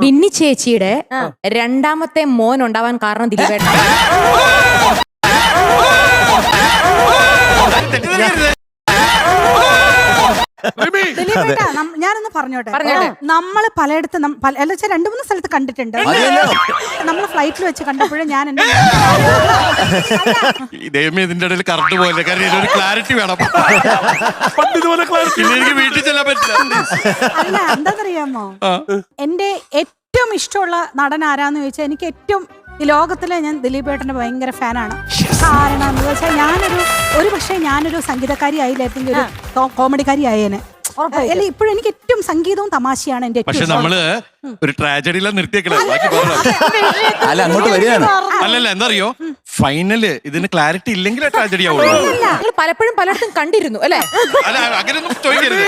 മിന്നി ചേച്ചിയുടെ രണ്ടാമത്തെ മോൻ ഉണ്ടാവാൻ കാരണം ദിലീപേട്ടൻ. ദിലീപേട്ടാ, ഞാനൊന്ന് പറഞ്ഞോട്ടെ. നമ്മള് പലയിടത്ത് വെച്ചാൽ 2-3 സ്ഥലത്ത് കണ്ടിട്ടുണ്ട്. നമ്മള് ഫ്ലൈറ്റിൽ വെച്ച് കണ്ടപ്പോഴും ഞാൻ ഇതിന്റെ ഇടയിൽ കറണ്ട് പോലെ കാരണം ഒരു ക്ലാരിറ്റി വേണം. എനിക്ക് വീട്ടിൽ ചെല്ലാൻ പറ്റില്ല. അല്ല, എന്താന്നറിയാമോ, എന്റെ ഏറ്റവും ഇഷ്ടമുള്ള നടൻ ആരാന്ന് ചോദിച്ചാൽ എനിക്ക് ഏറ്റവും ഈ ലോകത്തിലെ ഞാൻ ദിലീപേട്ടന്റെ ഭയങ്കര ഫാനാണ്. കാരണം എന്ന് വെച്ചാൽ ഞാനൊരു സംഗീതക്കാരി ആയില്ലായിരുന്നെങ്കിൽ ഒരു കോമഡിക്കാരി ആയേനെ. അല്ല, ഇപ്പോഴും എനിക്ക് ഏറ്റവും സംഗീതവും തമാശയാണ് എന്റെ. പക്ഷെ നമ്മള് ഒരു ട്രാജഡിയിലെ നിർത്തിയേക്കണേ. അല്ല, അങ്ങോട്ട് വരികയാണ്. അല്ലല്ല, എന്താ അറിയോ, ഫൈനല് ഇതിന് ക്ലാരിറ്റി ഇല്ലെങ്കിൽ ട്രാജഡി ആവുള്ളൂ. പലപ്പോഴും പലയിടത്തും കണ്ടിരുന്നു അല്ലെ? അല്ല, അങ്ങനെയൊന്നും ചോദിക്കരുത്.